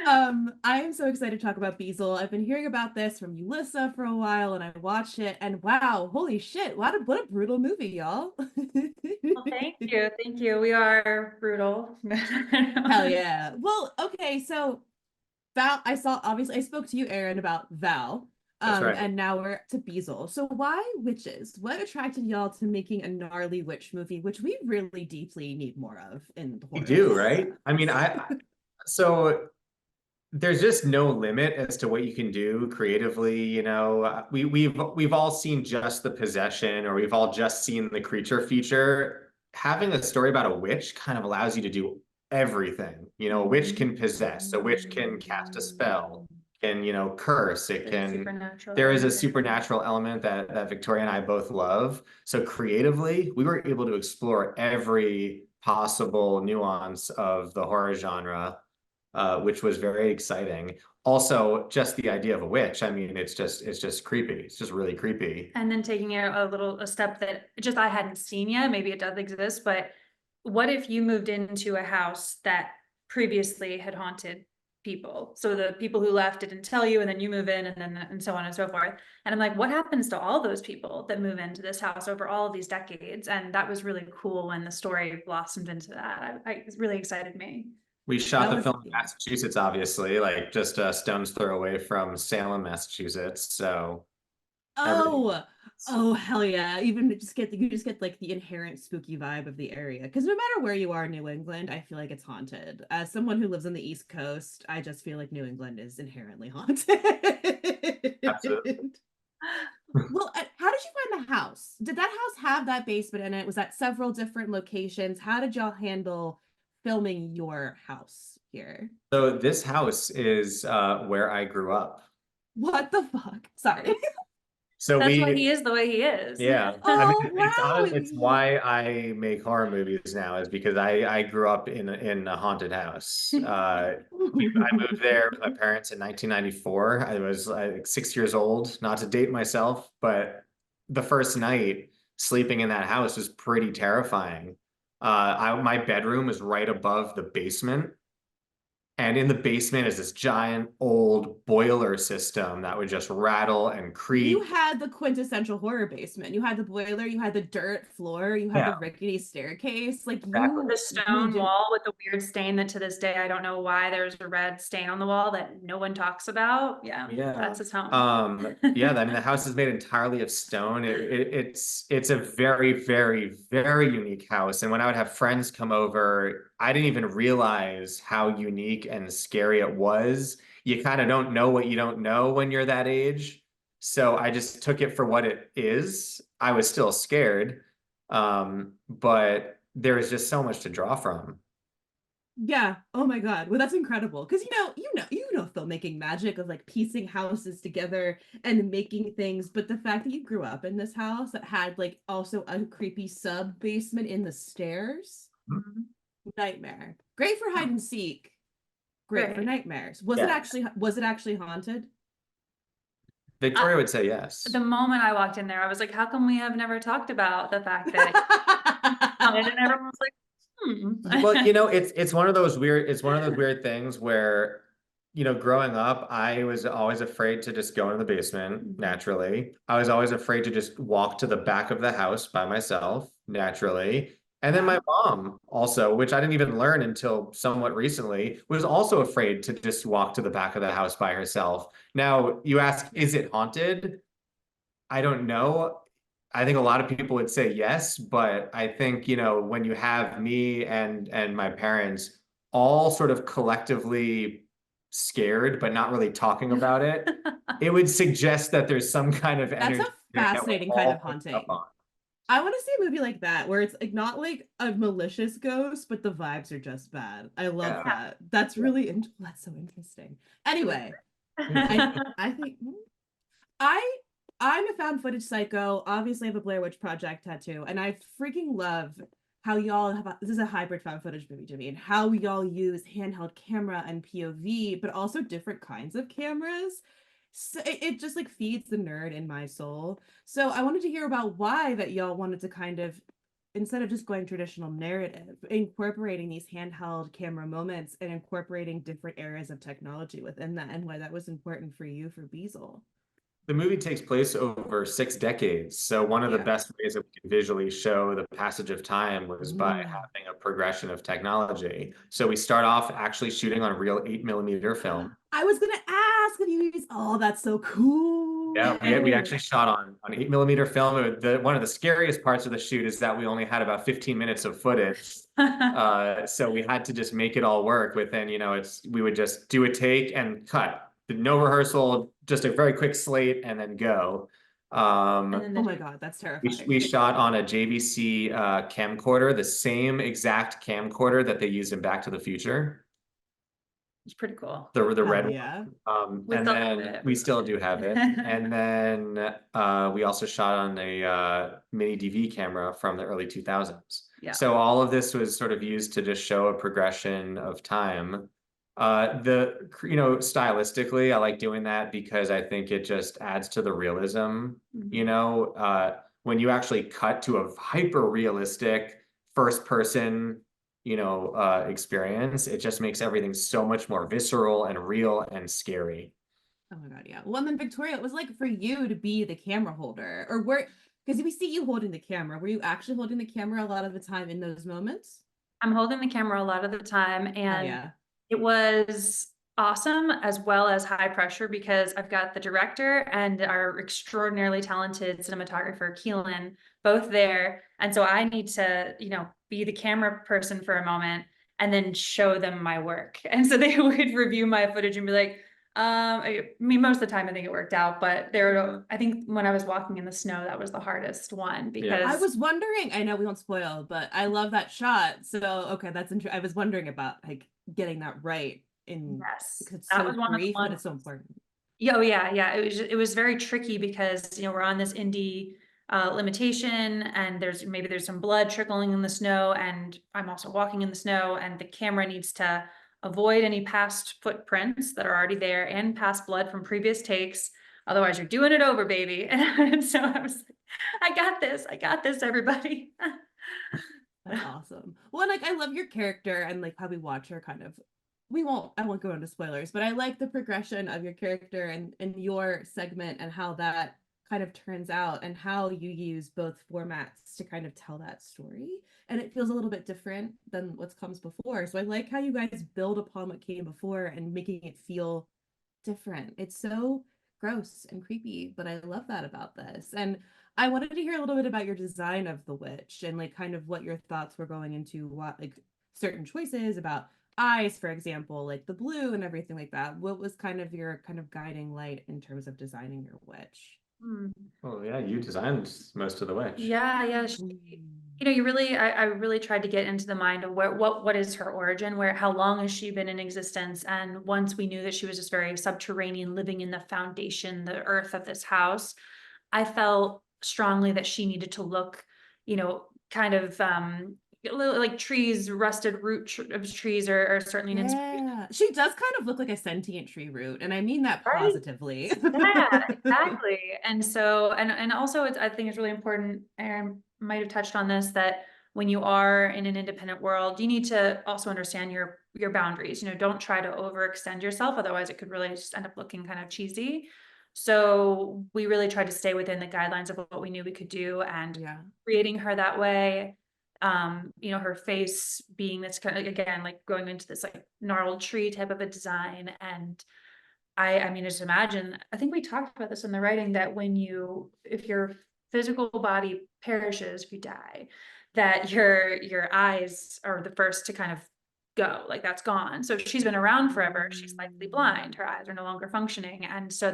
I am so excited to talk about Beezel. I've been hearing about this from Ulissa for a while, and I watched it, and wow, holy shit, what a brutal movie, y'all. Well, thank you. Thank you. We are brutal. Hell yeah. Well, okay, so Val, obviously I spoke to you, Aaron, about Val. That's right. And now we're to Beezel. So why witches? What attracted y'all to making a gnarly witch movie, which we really deeply need more of in the We horror do, genre? right? I mean, so there's just no limit as to what you can do creatively. We've all seen just the possession, or we've all just seen the creature feature. Having a story about a witch kind of allows you to do everything. A witch can possess, a witch can cast a spell, can, curse, it The can. supernatural There is a element. supernatural element that Victoria and I both love. So creatively, we were able to explore every possible nuance of the horror genre, which was very exciting. Also, just the idea of a witch. I mean, it's just creepy. It's just really creepy. And then taking it a step that just I hadn't seen yet. Maybe it does exist, but what if you moved into a house that previously had haunted people? So the people who left didn't tell you, and then you move in, and so on and so forth. And I'm like, what happens to all those people that move into this house over all of these decades? And that was really cool when the story blossomed into that. It really excited me. We shot That the was, film in Massachusetts, obviously, like just a stone's throw away from Salem, Massachusetts. So everything. oh, oh hell yeah. Even you just get like the inherent spooky vibe of the area. Because no matter where you are in New England, I feel like it's haunted. As someone who lives on the East Coast, I just feel like New England is inherently haunted. Absolutely. Well, how did you find the house? Did that house have that basement in it? Was that several different locations? How did y'all handle filming your house here? So this house is where I grew up. What the fuck? Sorry. So That's why we he is the way he is. Yeah, I mean, Oh, it's wow. why I make horror movies now, is because I grew up in a haunted house. I moved there with my parents in 1994. I was like 6 years old, not to date myself, but the first night sleeping in that house was pretty terrifying. My bedroom was right above the basement. And in the basement is this giant old boiler system that would just rattle and You creak. had the quintessential horror basement. You had the boiler, you had the dirt floor, you had Yeah, the rickety staircase. Like exactly. The you moved stone in. wall with the weird stain that to this day I don't know why there's a red stain on the wall that no one talks about. Yeah, Yeah. that's his home. Yeah, I mean the house is made entirely of stone. It's a very, very, very unique house. And when I would have friends come over, I didn't even realize how unique and scary it was. You kind of don't know what you don't know when you're that age. So I just took it for what it is. I was still scared. But there was just so much to draw from. Yeah. Oh my God. Well, that's incredible. Because you know filmmaking magic of like piecing houses together and making things. But the fact that you grew up in this house that had like also a creepy sub basement in the stairs, Mhm. nightmare. Great for hide and seek. Great for Right. nightmares. Yeah. Was it actually haunted? I, Victoria would say the yes. moment I walked in there, I was like, how come we have never talked about the fact that haunted? And everyone was like, Well, hmm. it's one of those weird things where, growing up, I was always afraid to just go in the basement naturally. I was always afraid to just walk to the back of the house by myself naturally. And then Yeah. my mom also, which I didn't even learn until somewhat recently, was also afraid to just walk to the back of the house by herself. Now, you ask, is it haunted? I don't know. I think a lot of people would say yes, but I think, when you have me and my parents all sort of collectively scared, but not really talking about it, it would suggest that there's some kind of That's a energy there that we're fascinating kind of all picking up haunting. on. I want to see a movie like that where it's like not like a malicious ghost, but the vibes are just bad. I love Yeah. that. That's Yeah. that's so interesting. Anyway, I Yeah. I think I I'm a found footage psycho. Obviously, I have a Blair Witch Project tattoo, and I freaking love how y'all have this is a hybrid found footage movie to me, and how y'all use handheld camera and POV, but also different kinds of cameras. So it just like feeds the nerd in my soul. So I wanted to hear about why that y'all wanted to kind of instead of just going traditional narrative, incorporating these handheld camera moments and incorporating different areas of technology within that, and why that was important for you for Beezel. The movie takes place over 6 decades. So one of the Yeah. best ways that we could visually show the passage of time was by Mm. having a progression of technology. So we start off actually shooting on real 8mm film. I was gonna ask if you use, oh, that's so cool. Yeah, we actually shot on 8mm film. One of the scariest parts of the shoot is that we only had about 15 minutes of footage. So we had to just make it all work within, we would just do a take and cut. No rehearsal, just a very quick slate and then go. And then Oh my God, that's terrifying. We shot on a JVC camcorder, the same exact camcorder that they used in Back to the Future. it's pretty cool. The Hell red yeah. one. We And still have then it. we still do have it. And then we also shot on a mini DV camera from the early 2000s. Yeah. So all of this was sort of used to just show a progression of time. Stylistically, I like doing that because I think it just adds to the realism. Mhm. When you actually cut to a hyper realistic first person experience, it just makes everything so much more visceral and real and scary. Oh my God, yeah. Well, and then Victoria, it was like for you to be the camera holder, or because we see you holding the camera. Were you actually holding the camera a lot of the time in those moments? I'm holding the camera a lot of the time, Oh and yeah. it was awesome as well as high pressure because I've got the director and our extraordinarily talented cinematographer, Keelan, both there. And so I need to, be the camera person for a moment and then show them my work. And so they would review my footage and be like, I mean, most of the time I think it worked out, but I think when I was walking in the snow, that was the hardest one because I was wondering, I know we won't spoil, but I love that shot. So, okay, that's interesting. I was wondering about like getting that right yes, because it's that so was one of the brief, but ones. it's so important. Yeah, oh yeah. It was very tricky because we're on this indie limitation, and there's some blood trickling in the snow, and I'm also walking in the snow, and the camera needs to avoid any past footprints that are already there and past blood from previous takes. Otherwise, you're doing it over, baby. And so I was like, I got this, everybody. That's awesome. Well, and, like I love your character and like how we watch her kind of. I won't go into spoilers, but I like the progression of your character and your segment and how that kind of turns out and how you use both formats to kind of tell that story. And it feels a little bit different than what comes before. So I like how you guys build upon what came before and making it feel different. It's so gross and creepy, but I love that about this. And I wanted to hear a little bit about your design of the witch and like kind of what your thoughts were going into what like certain choices about eyes, for example, like the blue and everything like that. What was kind of your kind of guiding light in terms of designing your witch? Hmm. Oh yeah, you designed most of the witch. Yeah. I really tried to get into the mind of what is her origin, how long has she been in existence? And once we knew that she was just very subterranean, living in the foundation, the earth of this house, I felt strongly that she needed to look, kind of a little like trees, rusted of trees are certainly an inspiration. Yeah, she does kind of look like a sentient tree root, and I mean that Right? positively. Yeah, exactly. And so, and also I think it's really important, Aaron might have touched on this, that when you are in an independent world, you need to also understand your boundaries. Don't try to overextend yourself, otherwise it could really just end up looking kind of cheesy. So we really tried to stay within the guidelines of what we knew we could do, and Yeah. creating her that way. Her face being this kind of, again, like going into this like gnarled tree type of a design. And I mean, just imagine, I think we talked about this in the writing, that if your physical body perishes, if you die, that your eyes are the first to kind of go, like that's gone. So if she's been around forever, she's likely blind, her eyes are no longer functioning. And so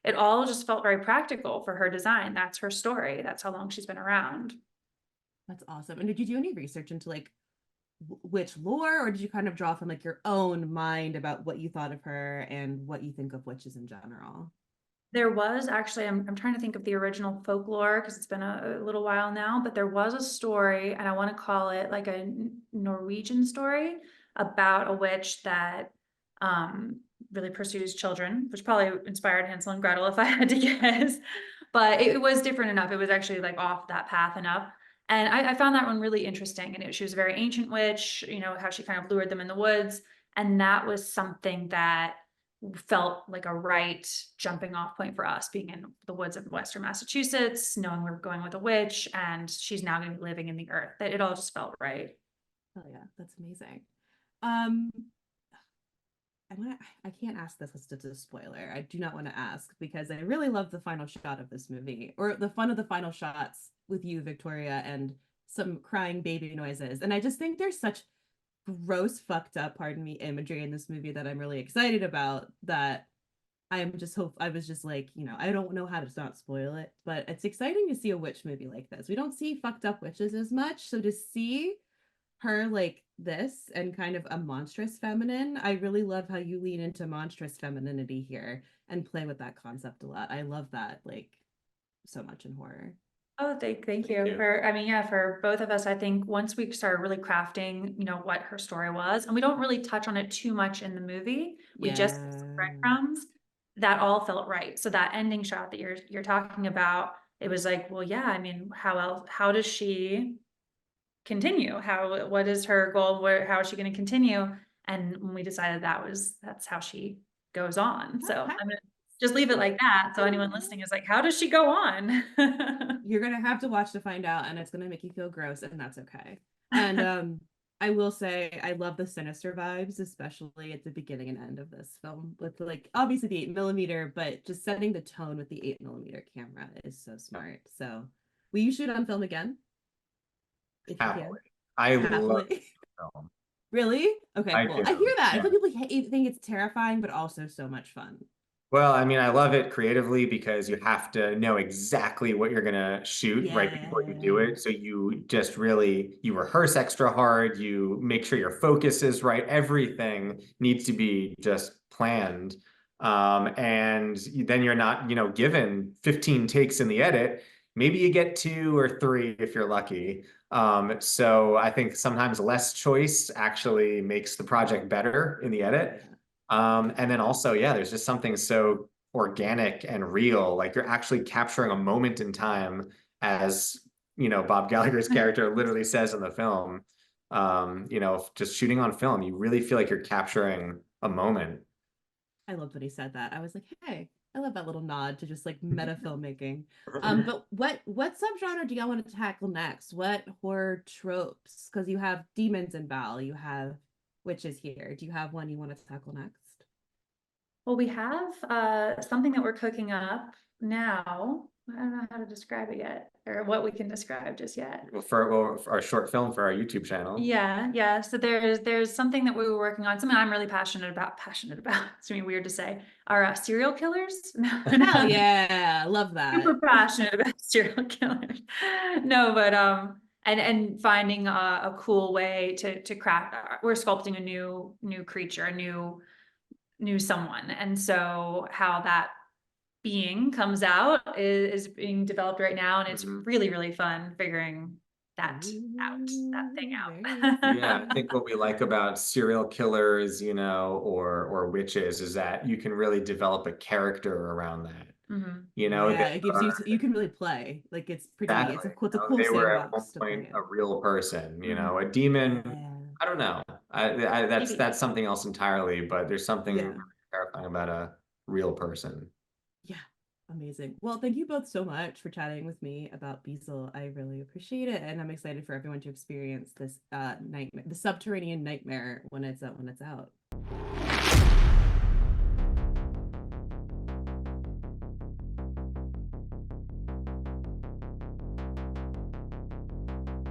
it all just felt very practical for her design. That's her story. That's how long she's been around. That's awesome. And did you do any research into like witch lore, or did you kind of draw from like your own mind about what you thought of her and what you think of witches in general? There was actually, I'm trying to think of the original folklore because it's been a little while now, but there was a story, and I want to call it like a Norwegian story about a witch that really pursues children, which probably inspired Hansel and Gretel if I had to guess. But it was different enough. It was actually like off that path enough. And I found that one really interesting. And she was a very ancient witch, you know, how she kind of lured them in the woods. And that was something that felt like a right jumping off point for us, being in the woods of Western Massachusetts, knowing we were going with a witch and she's now going to be living in the earth. That it all just felt right. Oh yeah, that's amazing. Um, I can't ask this as a spoiler. I do not want to ask because I really love the final shot of this movie, or the fun of the final shots with you, Victoria, and some crying baby noises. And I just think there's such gross, fucked up, pardon me, imagery in this movie that I'm really excited about. That I was just like, you know, I don't know how to not spoil it, but it's exciting to see a witch movie like this. We don't see fucked up witches as much, so to see her like this and kind of a monstrous feminine. I really love how you lean into monstrous femininity here and play with that concept a lot. I love that like so much in horror. Oh, thank you for, I mean, yeah, for both of us, I think once we started really crafting, you know, what her story was, and we don't really touch on it too much in the movie, we just Yeah. breadcrumbs, that all felt right. So that ending shot that you're talking about, it was like, well, yeah, I mean, how else, how does she continue? What is her goal? How is she going to continue? And when we decided that's how she goes on. So Okay. I'm gonna just leave it like that. So anyone listening is like, how does she go on? You're gonna have to watch to find out, and it's gonna make you feel gross, and that's okay. And I will say I love the sinister vibes, especially at the beginning and end of this film, with like obviously the 8mm, but just setting the tone with the 8mm camera is so smart. So will you shoot on film again? If you can. Happily. I love Happily. film. Really? Okay, I cool. I hear do. that. I Yeah. feel people think it's terrifying, but also so much fun. Well, I mean, I love it creatively because you have to know exactly what you're gonna shoot right before you do Yeah. it. So you just really you rehearse extra hard, you make sure your focus is right. Everything needs to be just planned. And then you're not, given 15 takes in the edit. Maybe you get 2 or 3 if you're lucky. So I think sometimes less choice actually makes the project better in the edit. And then also, yeah, there's just something so organic and real. Like you're actually capturing a moment in time, as Bob Gallagher's character literally says in the film. Just shooting on film, you really feel like you're capturing a moment. I loved when he said that. I was like, hey, I love that little nod to just like meta filmmaking. But what subgenre do y'all want to tackle next? What horror tropes? Because you have demons in Val, you have witches here. Do you have one you want to tackle next? Well, we have something that we're cooking up now. I don't know how to describe it yet, or what we can describe just yet. For our short film for our YouTube channel. Yeah. So there's something that we were working on, something I'm really passionate about. It's gonna be weird to say. Are serial killers? No, Hell yeah, love that. super passionate about serial killers. No, but and finding a cool way to craft. We're sculpting a new creature, a new someone, and so how that being comes out is being developed right now, and it's really fun figuring that thing out. Yeah, I think what we like about serial killers, or witches is that you can really develop a character around that. Yeah, it They gives are you can really play. Like it's pretty, exactly, it's a cool they were at one sandbox to play point in. a real person, Mhm. a demon. Yeah. I don't know. That's Maybe. something else entirely, but there's something really Yeah. terrifying about a real person. Yeah. Amazing. Well, thank you both so much for chatting with me about Beezel. I really appreciate it, and I'm excited for everyone to experience this nightmare, the subterranean nightmare when it's out.